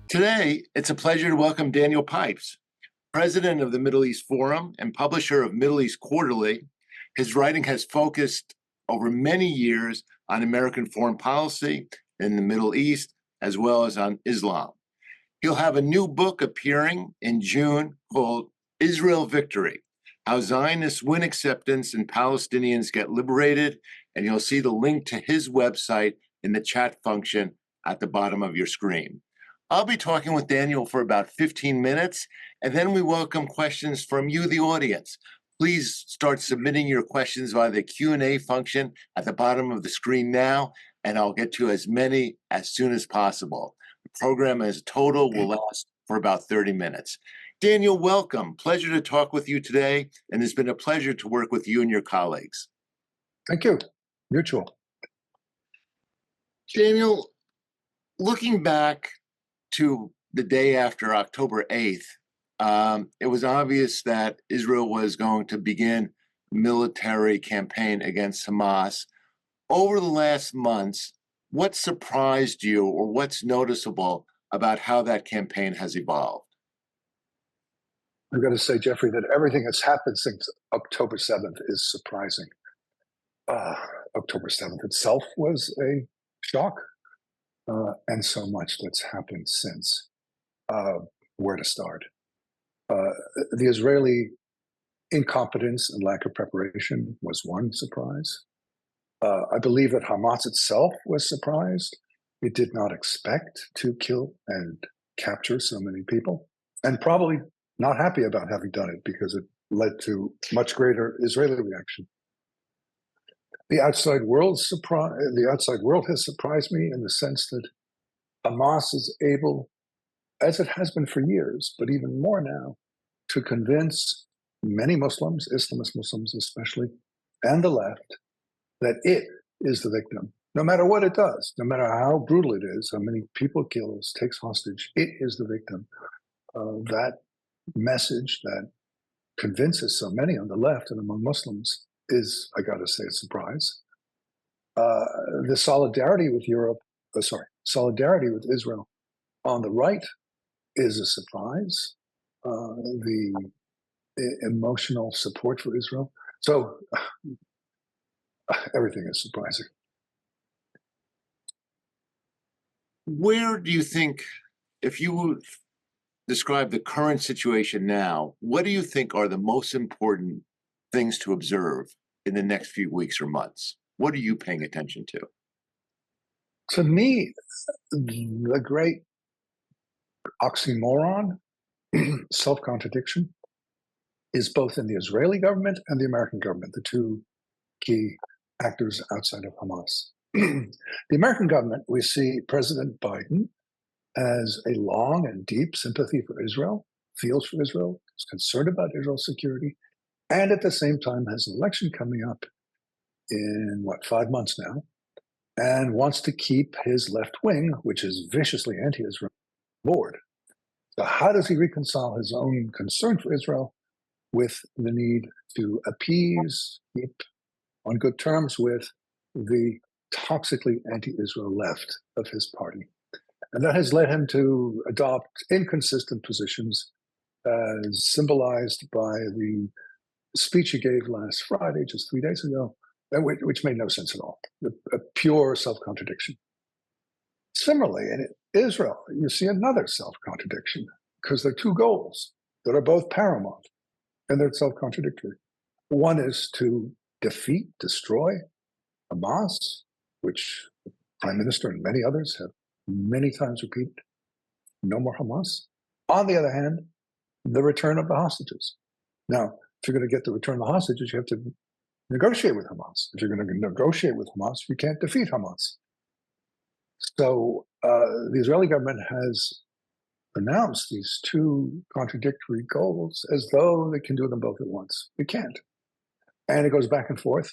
Today, it's a pleasure to welcome Daniel Pipes, president of the Middle East Forum and publisher of Middle East Quarterly. His writing has focused over many years on American foreign policy in the Middle East, as well as on Islam. He'll have a new book appearing in June called Israel Victory: How Zionists Win Acceptance and Palestinians Get Liberated. And you'll see the link to his website in the chat function at the bottom of your screen. I'll be talking with Daniel for about 15 minutes, and then we welcome questions from you, the audience. Please start submitting your questions via the Q&A function at the bottom of the screen now, and I'll get to as many as soon as possible. The program as a total will last for about 30 minutes. Daniel, welcome. Pleasure to talk with you today, and it's been a pleasure to work with you and your colleagues. Thank you. Mutual. Daniel, looking back to the day after October 8th, it was obvious that Israel was going to begin a military campaign against Hamas. Over the last months, what surprised you or what's noticeable about how that campaign has evolved? I've got to say, Jeffrey, that everything that's happened since October 7th is surprising. October 7th itself was a shock. And so much that's happened since. Where to start? The Israeli incompetence and lack of preparation was one surprise. I believe that Hamas itself was surprised. It did not expect to kill and capture so many people, and probably not happy about having done it because it led to much greater Israeli reaction. The outside world has surprised me in the sense that Hamas is able, as it has been for years, but even more now, to convince many Muslims, Islamist Muslims especially, and the left, that it is the victim. No matter what it does, no matter how brutal it is, how many people it kills, takes hostage, it is the victim. That message that convinces so many on the left and among Muslims is, I gotta say, a surprise. The solidarity with solidarity with Israel on the right is a surprise. The emotional support for Israel. So everything is surprising. Where do you think, if you would describe the current situation now, what do you think are the most important things to observe in the next few weeks or months? What are you paying attention to? To me, the great oxymoron, self-contradiction, is both in the Israeli government and the American government, the two key actors outside of Hamas. The American government, we see President Biden has a long and deep sympathy for Israel, feels for Israel, is concerned about Israel's security, and at the same time has an election coming up in, 5 months now, and wants to keep his left wing, which is viciously anti-Israel, aboard. So how does he reconcile his own concern for Israel with the need to appease, keep on good terms with the toxically anti-Israel left of his party? And that has led him to adopt inconsistent positions, as symbolized by the speech he gave last Friday, just 3 days ago, which made no sense at all, a pure self-contradiction. Similarly, in Israel, you see another self-contradiction, because there are two goals that are both paramount, and they're self-contradictory. One is to defeat, destroy Hamas, which the Prime Minister and many others have many times repeated, no more Hamas. On the other hand, the return of the hostages. Now, if you're going to get the return of the hostages, you have to negotiate with Hamas. If you're going to negotiate with Hamas, you can't defeat Hamas. So the Israeli government has announced these two contradictory goals as though they can do them both at once. They can't. And it goes back and forth.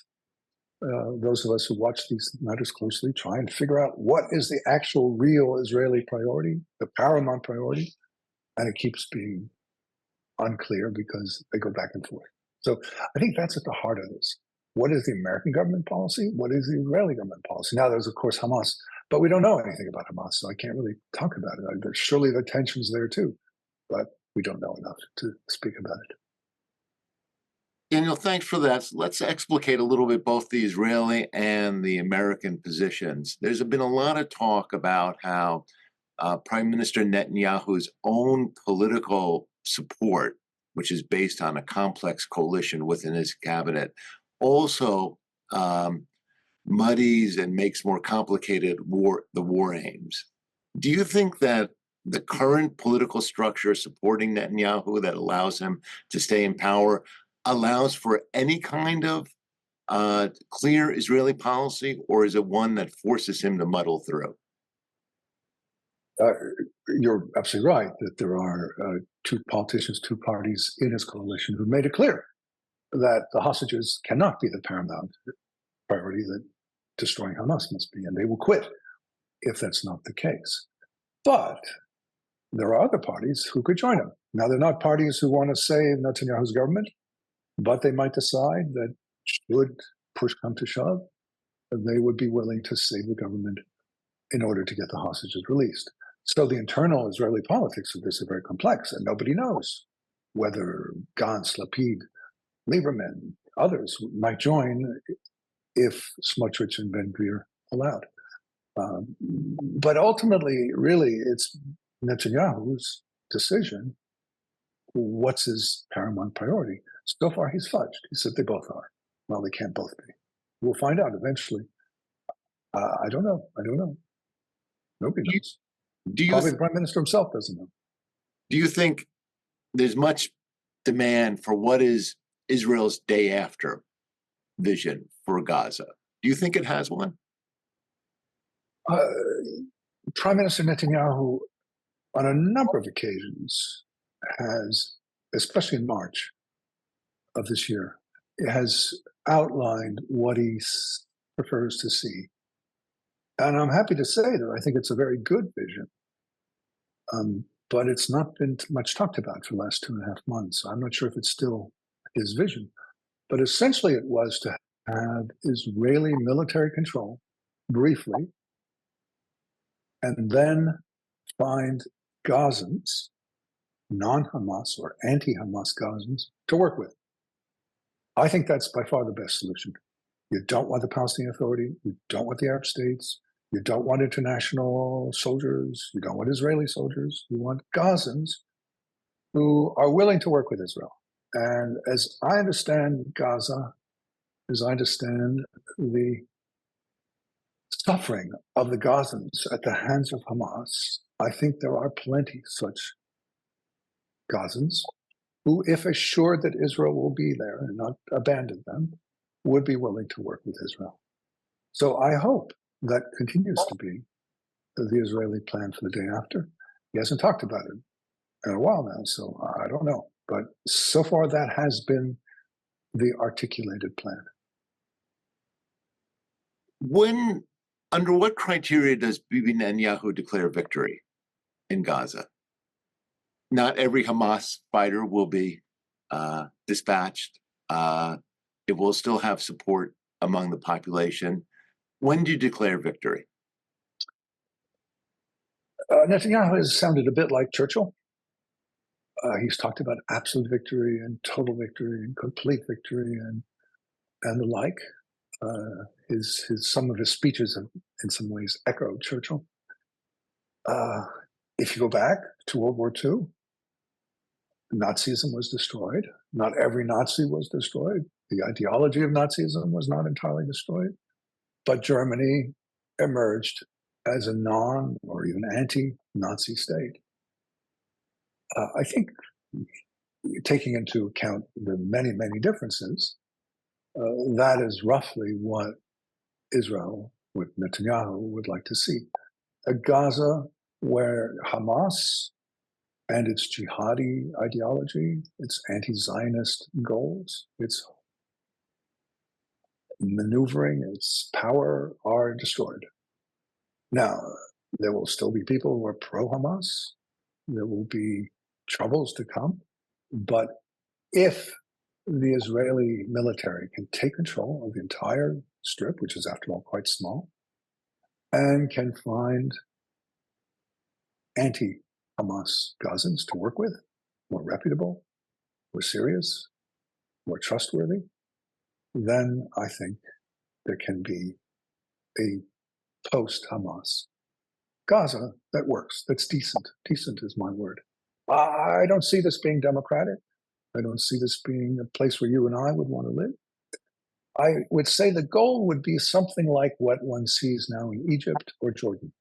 Those of us who watch these matters closely try and figure out what is the actual real Israeli priority, the paramount priority, and it keeps being unclear because they go back and forth. So I think that's at the heart of this. What is the American government policy? What is the Israeli government policy? Now, there's, of course, Hamas, but we don't know anything about Hamas, so I can't really talk about it. There's surely the tensions there too, but we don't know enough to speak about it. Daniel, thanks for that. So let's explicate a little bit both the Israeli and the American positions. There's been a lot of talk about how Prime Minister Netanyahu's own political support, which is based on a complex coalition within his cabinet, also muddies and makes more complicated the war aims. Do you think that the current political structure supporting Netanyahu that allows him to stay in power allows for any kind of clear Israeli policy, or is it one that forces him to muddle through? You're absolutely right that there are two politicians, two parties in his coalition who made it clear that the hostages cannot be the paramount priority, that destroying Hamas must be, and they will quit if that's not the case. But there are other parties who could join him. Now, they're not parties who want to save Netanyahu's government, but they might decide that should push come to shove, they would be willing to save the government in order to get the hostages released. So the internal Israeli politics of this are very complex, and nobody knows whether Gantz, Lapid, Lieberman, others might join if Smotrich and Ben-Gvir allowed. But ultimately, really, it's Netanyahu's decision. What's his paramount priority? So far, he's fudged. He said they both are. Well, they can't both be. We'll find out eventually. I don't know. Nobody knows. Probably the prime minister himself doesn't know. Do you think there's much demand for what is Israel's day after vision for Gaza? Do you think it has one? Prime Minister Netanyahu, on a number of occasions, has, especially in March of this year, has outlined what he prefers to see. And I'm happy to say that I think it's a very good vision. But it's not been much talked about for the last 2.5 months. I'm not sure if it's still his vision. But essentially it was to have Israeli military control briefly, and then find Gazans, non-Hamas or anti-Hamas Gazans, to work with. I think that's by far the best solution. You don't want the Palestinian Authority. You don't want the Arab states. You don't want international soldiers. You don't want Israeli soldiers. You want Gazans who are willing to work with Israel. And as I understand Gaza, as I understand the suffering of the Gazans at the hands of Hamas, I think there are plenty such Gazans who, if assured that Israel will be there and not abandon them, would be willing to work with Israel. So I hope that continues to be the Israeli plan for the day after. He hasn't talked about it in a while now, so I don't know. But so far, that has been the articulated plan. Under what criteria does Bibi Netanyahu declare victory in Gaza? Not every Hamas fighter will be dispatched. It will still have support among the population. When do you declare victory? Netanyahu has sounded a bit like Churchill. He's talked about absolute victory and total victory and complete victory and the like. Some of his speeches have, in some ways, echoed Churchill. If you go back to World War II, Nazism was destroyed. Not every Nazi was destroyed. The ideology of Nazism was not entirely destroyed. But Germany emerged as a non or even anti-Nazi state. I think, taking into account the many, many differences, that is roughly what Israel, with Netanyahu, would like to see. A Gaza where Hamas and its jihadi ideology, its anti-Zionist goals, its maneuvering, its power are destroyed. Now, there will still be people who are pro-Hamas. There will be troubles to come. But if the Israeli military can take control of the entire strip, which is, after all, quite small, and can find anti-Hamas Gazans to work with, more reputable, more serious, more trustworthy, then I think there can be a post-Hamas Gaza that works, that's decent. Decent is my word. I don't see this being democratic. I don't see this being a place where you and I would want to live. I would say the goal would be something like what one sees now in Egypt or Jordan.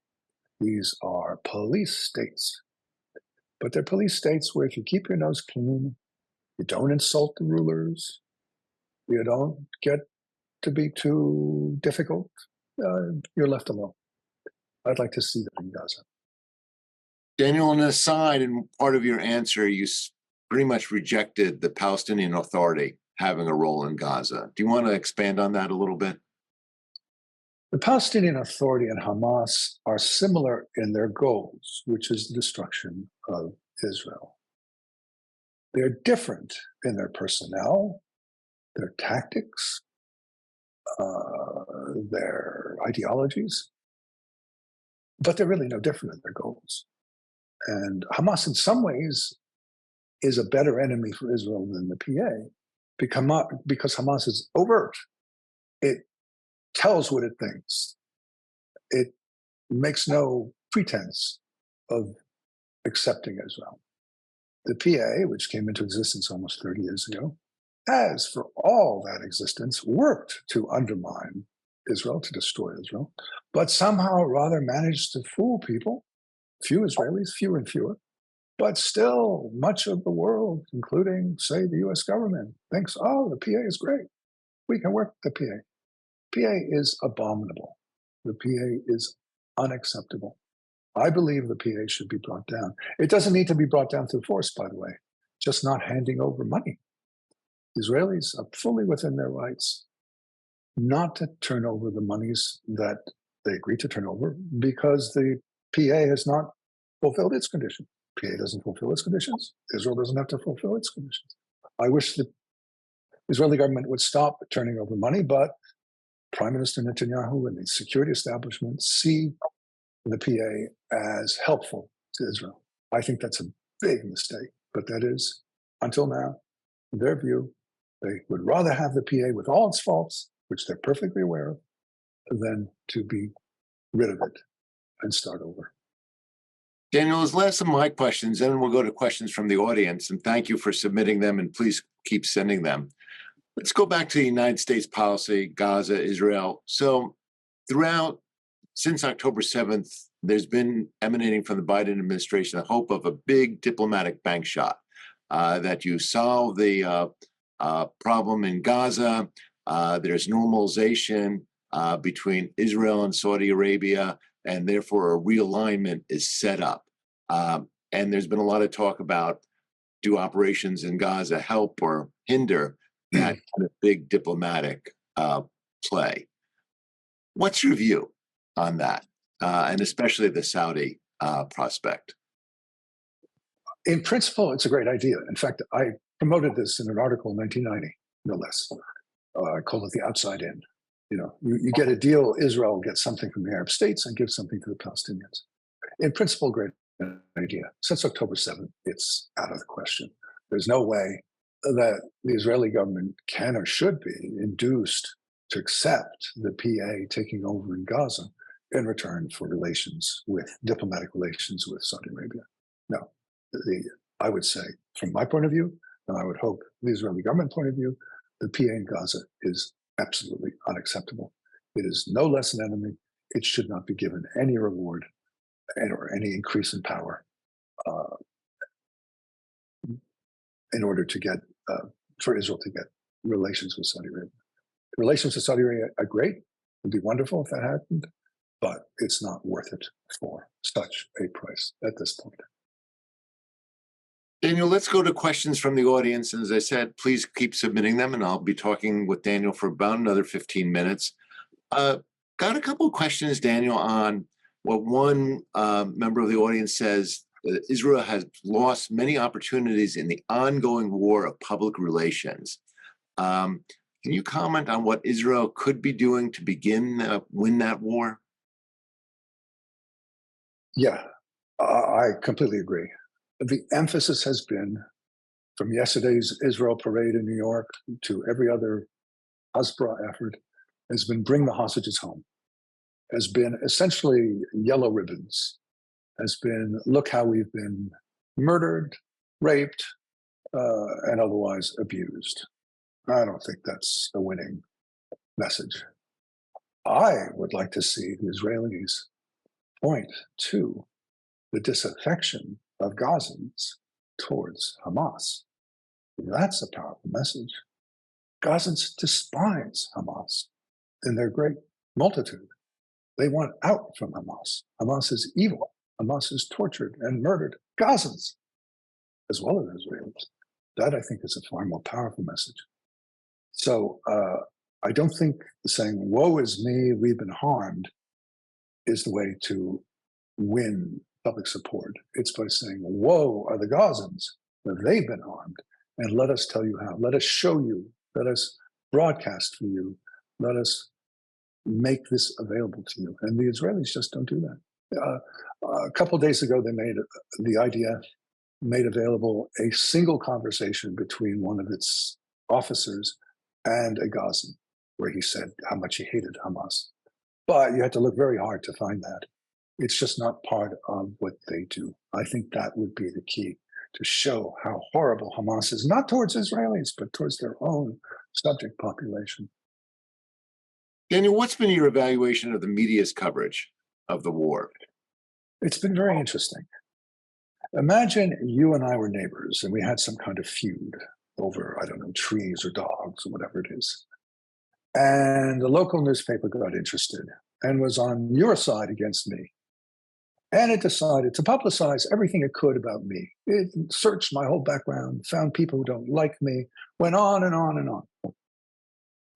These are police states, but they're police states where if you keep your nose clean, you don't insult the rulers, you don't get to be too difficult, you're left alone. I'd like to see that in Gaza. Daniel, on an aside, in part of your answer, you pretty much rejected the Palestinian Authority having a role in Gaza. Do you want to expand on that a little bit? The Palestinian Authority and Hamas are similar in their goals, which is the destruction of Israel. They're different in their personnel, their tactics, their ideologies, but they're really no different in their goals. And Hamas, in some ways, is a better enemy for Israel than the PA because Hamas is overt. It tells what it thinks. It makes no pretense of accepting Israel. The PA, which came into existence almost 30 years ago, has, for all that existence, worked to undermine Israel, to destroy Israel, but somehow rather managed to fool people, few Israelis, fewer and fewer, but still much of the world, including, say, the US government, thinks, oh, the PA is great. We can work with the PA. PA is abominable. The PA is unacceptable. I believe the PA should be brought down. It doesn't need to be brought down through force, by the way, just not handing over money. Israelis are fully within their rights not to turn over the monies that they agreed to turn over because the PA has not fulfilled its condition. PA doesn't fulfill its conditions. Israel doesn't have to fulfill its conditions. I wish the Israeli government would stop turning over money, but Prime Minister Netanyahu and the security establishment see the PA as helpful to Israel. I think that's a big mistake, but that is, until now, their view. They would rather have the PA with all its faults, which they're perfectly aware of, than to be rid of it and start over. Daniel, as last of my questions, then we'll go to questions from the audience, and thank you for submitting them, and please keep sending them. Let's go back to the United States policy, Gaza, Israel. So since October 7th, there's been emanating from the Biden administration the hope of a big diplomatic bank shot, that you solve the problem in Gaza, there's normalization between Israel and Saudi Arabia, and therefore a realignment is set up. And there's been a lot of talk about, do operations in Gaza help or hinder that kind of big diplomatic play? What's your view on that, and especially the Saudi prospect? In principle, it's a great idea. In fact, I promoted this in an article in 1990, no less. I called it the outside in. You get a deal, Israel gets something from the Arab states and gives something to the Palestinians. In principle, great idea. Since October 7th, it's out of the question. There's no way that the Israeli government can or should be induced to accept the PA taking over in Gaza in return for diplomatic relations with Saudi Arabia. No, I would say, from my point of view, and I would hope the Israeli government point of view, the PA in Gaza is absolutely unacceptable. It is no less an enemy. It should not be given any reward or any increase in power in order to get, for Israel to get relations with Saudi Arabia. Relations with Saudi Arabia are great. It would be wonderful if that happened, but it's not worth it for such a price at this point. Daniel, let's go to questions from the audience. And as I said, please keep submitting them, and I'll be talking with Daniel for about another 15 minutes. Got a couple of questions, Daniel, on what one member of the audience says. Israel has lost many opportunities in the ongoing war of public relations. Can you comment on what Israel could be doing to begin win that war? Yeah, I completely agree. The emphasis has been from yesterday's Israel parade in New York to every other Hasbara effort has been bring the hostages home, has been essentially yellow ribbons, has been look how we've been murdered, raped, and otherwise abused. I don't think that's a winning message. I would like to see the Israelis point to the disaffection of Gazans towards Hamas. That's a powerful message. Gazans despise Hamas in their great multitude. They want out from Hamas. Hamas is evil. Hamas is tortured and murdered Gazans as well as Israelis. That, I think, is a far more powerful message. So I don't think saying, woe is me, we've been harmed, is the way to win public support. It's by saying, woe are the Gazans, they've been harmed, and let us tell you how. Let us show you. Let us broadcast for you. Let us make this available to you. And the Israelis just don't do that. A couple of days ago, the IDF made available a single conversation between one of its officers and a Gazan, where he said how much he hated Hamas. But you had to look very hard to find that. It's just not part of what they do. I think that would be the key, to show how horrible Hamas is, not towards Israelis, but towards their own subject population. Daniel, what's been your evaluation of the media's coverage of the war? It's been very interesting. Imagine you and I were neighbors and we had some kind of feud over, I don't know, trees or dogs or whatever it is. And the local newspaper got interested and was on your side against me. And it decided to publicize everything it could about me. It searched my whole background, found people who don't like me, went on and on and on.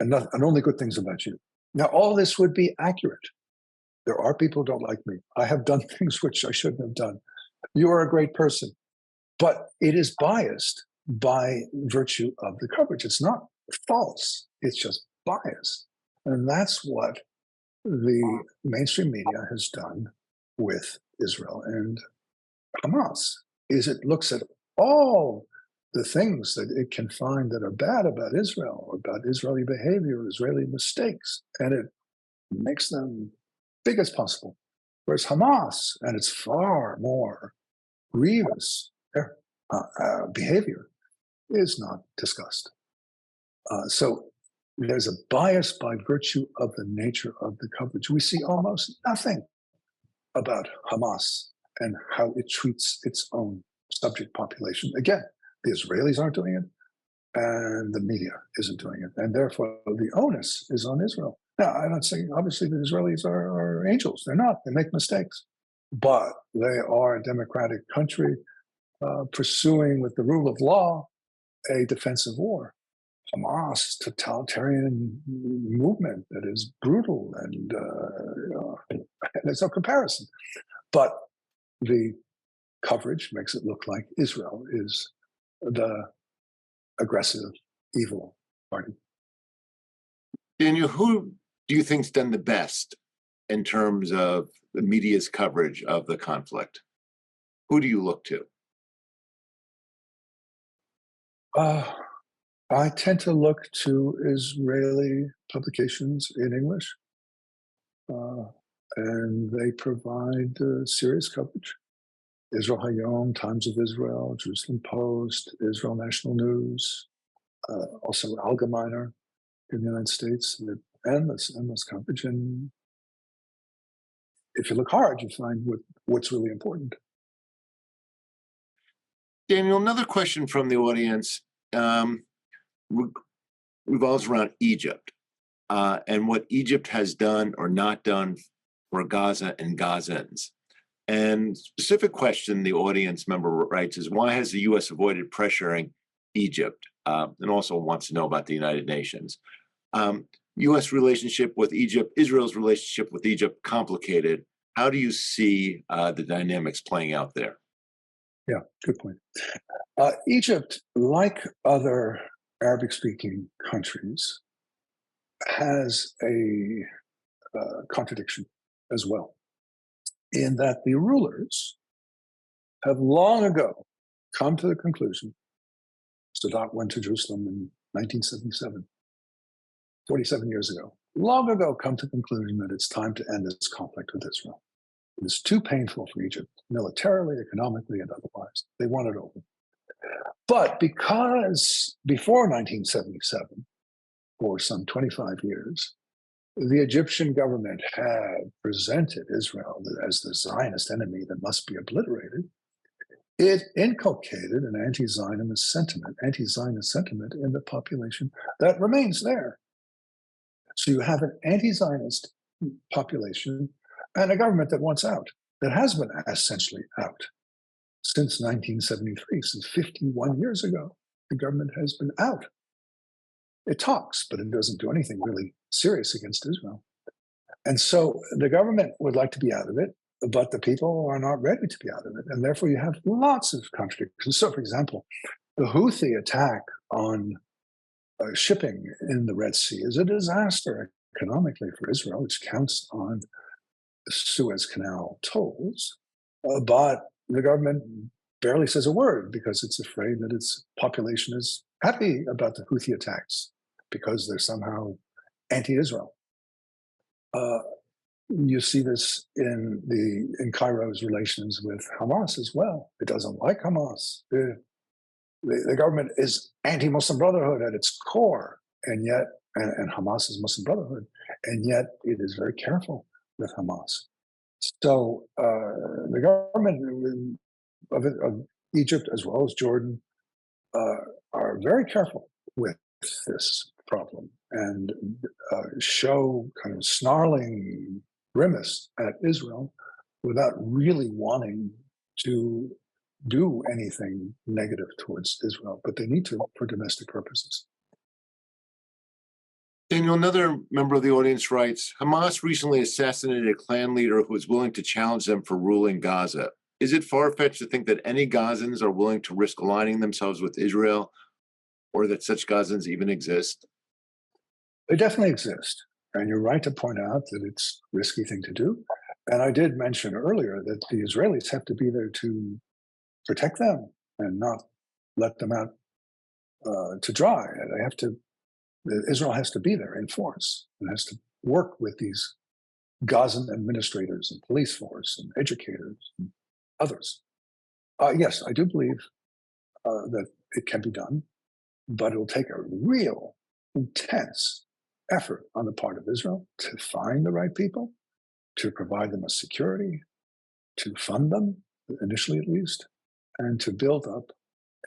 And only good things about you. Now, all this would be accurate. There are people who don't like me. I have done things which I shouldn't have done. You are a great person. But it is biased by virtue of the coverage. It's not false. It's just biased. And that's what the mainstream media has done with Israel and Hamas, is it looks at all the things that it can find that are bad about Israel, or about Israeli behavior, Israeli mistakes, and it makes them big as possible. Whereas Hamas and its far more grievous behavior is not discussed. So there's a bias by virtue of the nature of the coverage. We see almost nothing about Hamas and how it treats its own subject population. Again, the Israelis aren't doing it, and the media isn't doing it. And therefore, the onus is on Israel. Now, I'm not saying, obviously, the Israelis are angels. They're not. They make mistakes. But they are a democratic country pursuing, with the rule of law, a defensive war. Hamas, totalitarian movement that is brutal, and there's no comparison. But the coverage makes it look like Israel is the aggressive, evil party. Daniel, who do you think's done the best in terms of the media's coverage of the conflict? Who do you look to? I tend to look to Israeli publications in English, and they provide serious coverage. Israel Hayom, Times of Israel, Jerusalem Post, Israel National News, also Allgemeiner in the United States, endless coverage. And if you look hard, you find what's really important. Daniel, another question from the audience revolves around Egypt and what Egypt has done or not done for Gaza and Gazans. And specific question the audience member writes is, why has the U.S. avoided pressuring Egypt? And also wants to know about the United Nations. U.S. relationship with Egypt, Israel's relationship with Egypt, complicated. How do you see the dynamics playing out there? Yeah, good point. Egypt, like other Arabic-speaking countries has a contradiction as well, in that the rulers have long ago come to the conclusion. Sadat went to Jerusalem in 1977, 47 years ago. Long ago, come to the conclusion that it's time to end this conflict with Israel. It is too painful for Egypt, militarily, economically, and otherwise. They want it over. But because before 1977, for some 25 years, the Egyptian government had presented Israel as the Zionist enemy that must be obliterated, it inculcated an anti-Zionist sentiment in the population that remains there. So you have an anti-Zionist population and a government that wants out, that has been essentially out since 1973, since 51 years ago. The government has been out. It talks, but it doesn't do anything really serious against Israel. And so the government would like to be out of it, but the people are not ready to be out of it. And therefore you have lots of contradictions. So for example, the Houthi attack on shipping in the Red Sea is a disaster economically for Israel, which counts on the Suez Canal tolls. But the government barely says a word because it's afraid that its population is happy about the Houthi attacks because they're somehow anti-Israel. You see this in Cairo's relations with Hamas as well. It doesn't like Hamas. The government is anti-Muslim Brotherhood at its core, and yet, and Hamas is Muslim Brotherhood, and yet it is very careful with Hamas. So the government of Egypt, as well as Jordan, are very careful with this problem and show kind of snarling grimace at Israel without really wanting to do anything negative towards Israel, but they need to for domestic purposes. Daniel, another member of the audience writes, Hamas recently assassinated a clan leader who was willing to challenge them for ruling Gaza. Is it far-fetched to think that any Gazans are willing to risk aligning themselves with Israel, or that such Gazans even exist? They definitely exist. And you're right to point out that it's a risky thing to do. And I did mention earlier that the Israelis have to be there to protect them and not let them out to dry. Israel has to be there in force and has to work with these Gazan administrators and police force and educators and others. Yes, I do believe that it can be done, but it'll take a real intense effort on the part of Israel to find the right people, to provide them a security, to fund them, initially at least, and to build up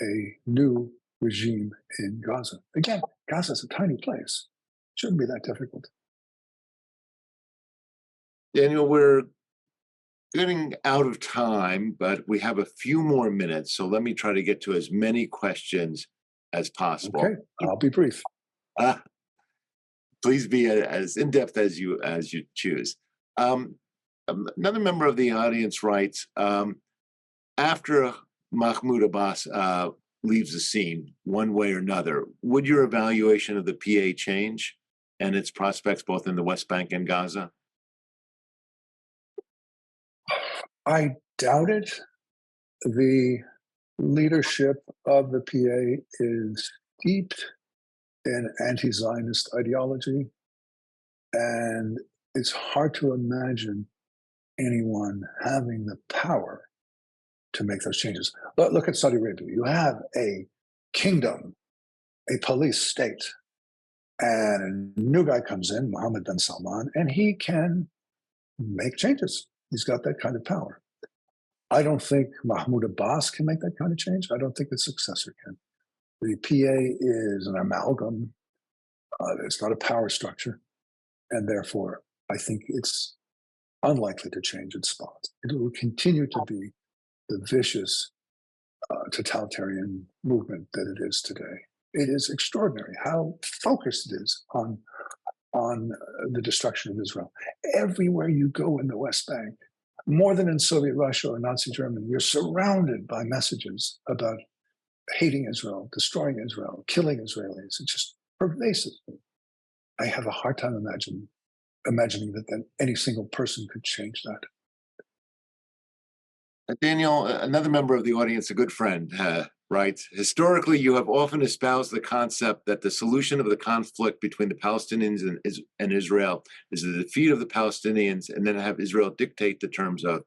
a new regime in Gaza. Again, Gaza is a tiny place. It shouldn't be that difficult. Daniel, we're getting out of time, but we have a few more minutes. So let me try to get to as many questions as possible. Okay, I'll be brief. Please be as in-depth as you choose. Another member of the audience writes, after Mahmoud Abbas leaves the scene one way or another, would your evaluation of the PA change and its prospects both in the West Bank and Gaza? I doubt it. The leadership of the PA is steeped in anti-Zionist ideology, and it's hard to imagine anyone having the power to make those changes. But look at Saudi Arabia. You have a kingdom, a police state, and a new guy comes in, Mohammed bin Salman, and he can make changes. He's got that kind of power. I don't think Mahmoud Abbas can make that kind of change. I don't think his successor can. The PA is an amalgam. It's not a power structure. And therefore, I think it's unlikely to change its spot. It will continue to be the vicious totalitarian movement that it is today. It is extraordinary how focused it is on the destruction of Israel. Everywhere you go in the West Bank, more than in Soviet Russia or Nazi Germany, you're surrounded by messages about hating Israel, destroying Israel, killing Israelis. It's just pervasive. I have a hard time imagining that any single person could change that. Daniel, another member of the audience, a good friend, writes, historically, you have often espoused the concept that the solution of the conflict between the Palestinians and Israel is the defeat of the Palestinians and then have Israel dictate the terms of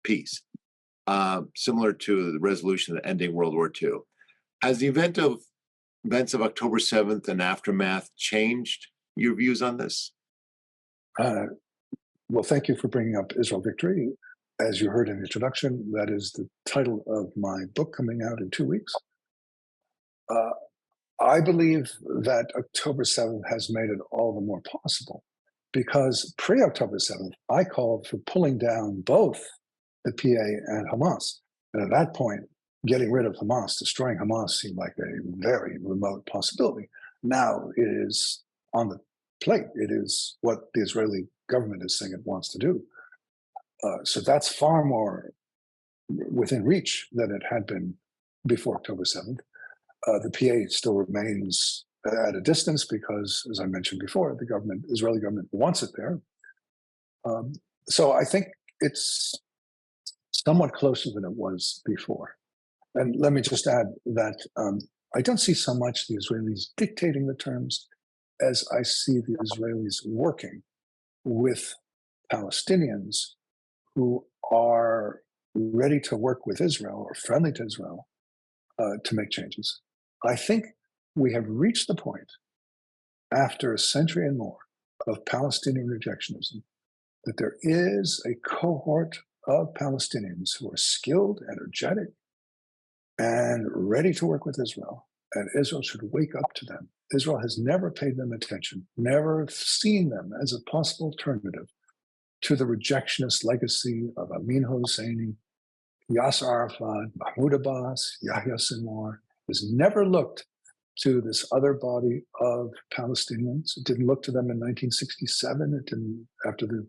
peace, similar to the resolution ending World War II. Has the events of October 7th and aftermath changed your views on this? Well, thank you for bringing up Israel Victory. As you heard in the introduction, that is the title of my book coming out in 2 weeks. I believe that October 7th has made it all the more possible because pre-October 7th, I called for pulling down both the PA and Hamas. And at that point, getting rid of Hamas, destroying Hamas seemed like a very remote possibility. Now it is on the plate. It is what the Israeli government is saying it wants to do. So that's far more within reach than it had been before October 7th. The PA still remains at a distance because, as I mentioned before, the Israeli government wants it there. So I think it's somewhat closer than it was before. And let me just add that I don't see so much the Israelis dictating the terms as I see the Israelis working with Palestinians who are ready to work with Israel or friendly to Israel to make changes. I think we have reached the point after a century and more of Palestinian rejectionism that there is a cohort of Palestinians who are skilled, energetic, and ready to work with Israel. And Israel should wake up to them. Israel has never paid them attention, never seen them as a possible alternative to the rejectionist legacy of Amin Hosseini, Yasser Arafat, Mahmoud Abbas, Yahya Sinwar. Has never looked to this other body of Palestinians. It didn't look to them in 1967. It didn't after the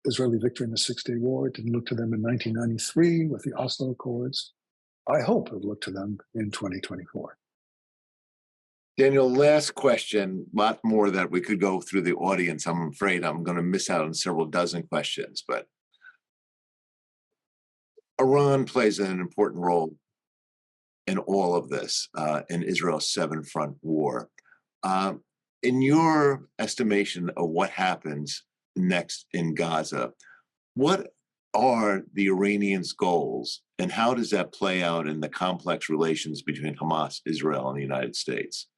Israeli victory in the Six-Day War. It didn't look to them in 1993 with the Oslo Accords. I hope it'll look to them in 2024. Daniel, last question, a lot more that we could go through the audience. I'm afraid I'm going to miss out on several dozen questions, but Iran plays an important role in all of this, in Israel's seven-front war. In your estimation of what happens next in Gaza, what are the Iranians' goals, and how does that play out in the complex relations between Hamas, Israel, and the United States?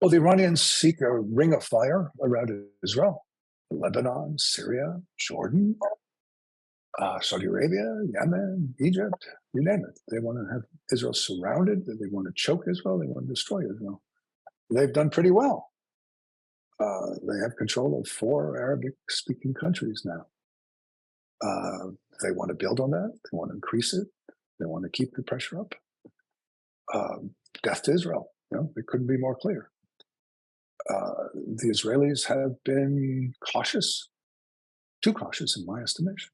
Well, the Iranians seek a ring of fire around Israel, Lebanon, Syria, Jordan, Saudi Arabia, Yemen, Egypt, you name it. They want to have Israel surrounded. They want to choke Israel. They want to destroy Israel. They've done pretty well. They have control of 4 Arabic-speaking countries now. They want to build on that. They want to increase it. They want to keep the pressure up. Death to Israel. It couldn't be more clear. The Israelis have been cautious, too cautious in my estimation.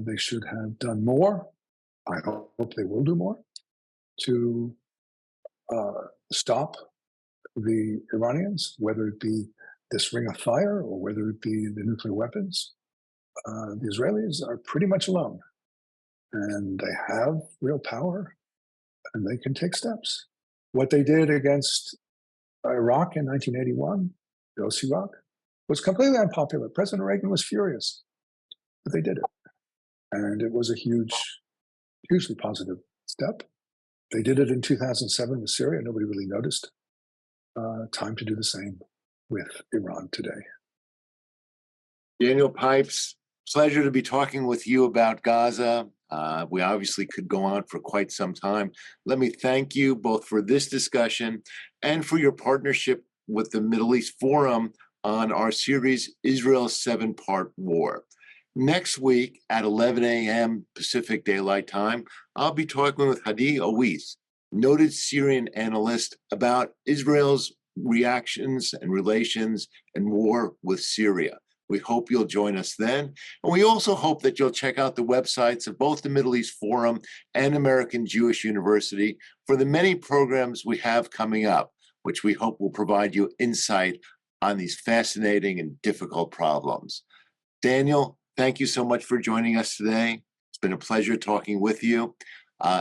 They should have done more. I hope they will do more to stop the Iranians, whether it be this ring of fire or whether it be the nuclear weapons. The Israelis are pretty much alone, and they have real power, and they can take steps. What they did against Iraq in 1981, Iraq, was completely unpopular. President Reagan was furious, but they did it. And it was a hugely positive step. They did it in 2007 with Syria. Nobody really noticed. Time to do the same with Iran today. Daniel Pipes, pleasure to be talking with you about Gaza. We obviously could go on for quite some time. Let me thank you both for this discussion and for your partnership with the Middle East Forum on our series, Israel's 7-Part War. Next week at 11 a.m. Pacific Daylight Time, I'll be talking with Hadi Awis, noted Syrian analyst, about Israel's reactions and relations and war with Syria. We hope you'll join us then. And we also hope that you'll check out the websites of both the Middle East Forum and American Jewish University for the many programs we have coming up, which we hope will provide you insight on these fascinating and difficult problems. Daniel, thank you so much for joining us today. It's been a pleasure talking with you.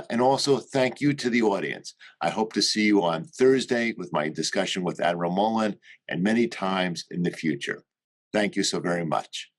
And also thank you to the audience. I hope to see you on Thursday with my discussion with Admiral Mullen and many times in the future. Thank you so very much.